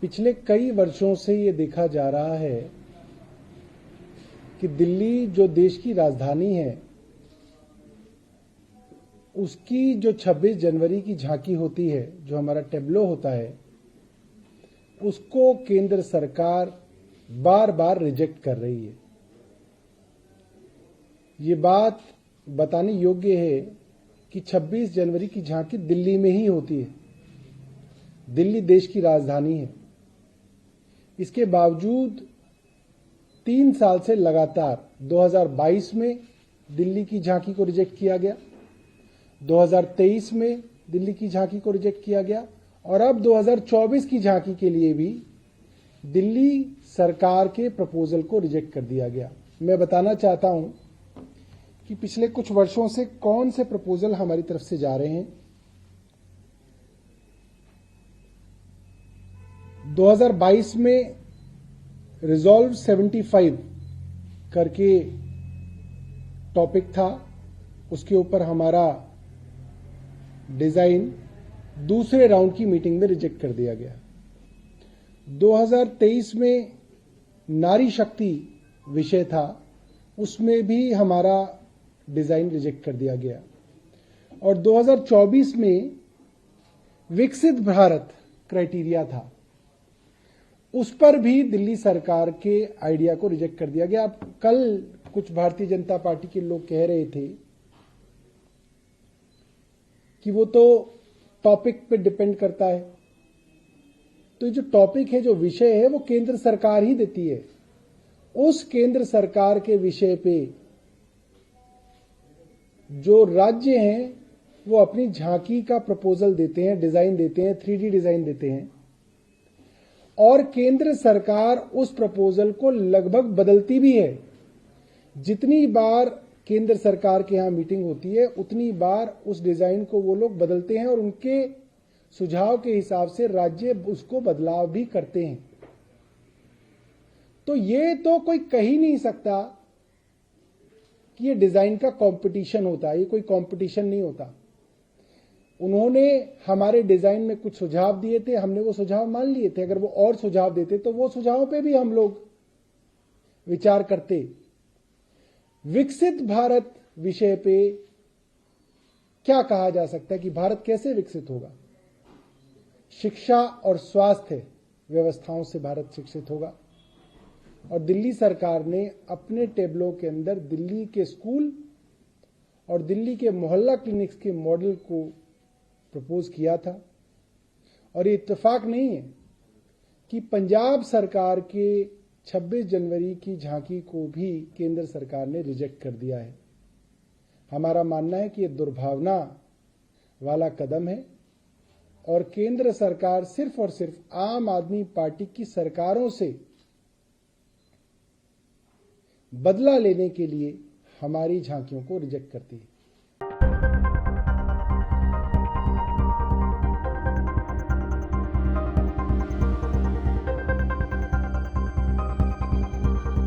पिछले कई वर्षों से ये देखा जा रहा है कि दिल्ली जो देश की राजधानी है, उसकी जो 26 जनवरी की झांकी होती है, जो हमारा टेब्लो होता है, उसको केंद्र सरकार बार बार रिजेक्ट कर रही है। ये बात बताने योग्य है कि 26 जनवरी की झांकी दिल्ली में ही होती है। दिल्ली देश की राजधानी है। इसके बावजूद 3 साल से लगातार 2022 में दिल्ली की झांकी को रिजेक्ट किया गया, 2023 में दिल्ली की झांकी को रिजेक्ट किया गया और अब 2024 की झांकी के लिए भी दिल्ली सरकार के प्रपोजल को रिजेक्ट कर दिया गया। मैं बताना चाहता हूं कि पिछले कुछ वर्षों से कौन से प्रपोजल हमारी तरफ से जा रहे हैं। 2022 में रिजॉल्व 75 करके टॉपिक था, उसके ऊपर हमारा डिजाइन दूसरे राउंड की मीटिंग में रिजेक्ट कर दिया गया। 2023 में नारी शक्ति विषय था, उसमें भी हमारा डिजाइन रिजेक्ट कर दिया गया और 2024 में विकसित भारत क्राइटेरिया था, उस पर भी दिल्ली सरकार के आइडिया को रिजेक्ट कर दिया गया। अब कल कुछ भारतीय जनता पार्टी के लोग कह रहे थे कि वो तो टॉपिक पे डिपेंड करता है, तो जो टॉपिक है, जो विषय है, वो केंद्र सरकार ही देती है। उस केंद्र सरकार के विषय पे जो राज्य हैं वो अपनी झांकी का प्रपोजल देते हैं, डिजाइन देते हैं, 3D डिजाइन देते हैं और केंद्र सरकार उस प्रपोजल को लगभग बदलती भी है। जितनी बार केंद्र सरकार के यहां मीटिंग होती है, उतनी बार उस डिजाइन को वो लोग बदलते हैं और उनके सुझाव के हिसाब से राज्य उसको बदलाव भी करते हैं। तो ये तो कोई कह ही नहीं सकता कि ये डिजाइन का कंपटीशन होता है। ये कोई कंपटीशन नहीं होता। उन्होंने हमारे डिजाइन में कुछ सुझाव दिए थे, हमने वो सुझाव मान लिए थे। अगर वो और सुझाव देते तो वो सुझावों पे भी हम लोग विचार करते। विकसित भारत विषय पे क्या कहा जा सकता है कि भारत कैसे विकसित होगा? शिक्षा और स्वास्थ्य व्यवस्थाओं से भारत शिक्षित होगा। और दिल्ली सरकार ने अपने टेबलों के अंदर दिल्ली के स्कूल और दिल्ली के मोहल्ला क्लिनिक्स के मॉडल को प्रपोज किया था। और ये इत्तेफाक नहीं है कि पंजाब सरकार के 26 जनवरी की झांकी को भी केंद्र सरकार ने रिजेक्ट कर दिया है। हमारा मानना है कि ये दुर्भावना वाला कदम है और केंद्र सरकार सिर्फ और सिर्फ आम आदमी पार्टी की सरकारों से बदला लेने के लिए हमारी झांकियों को रिजेक्ट करती है।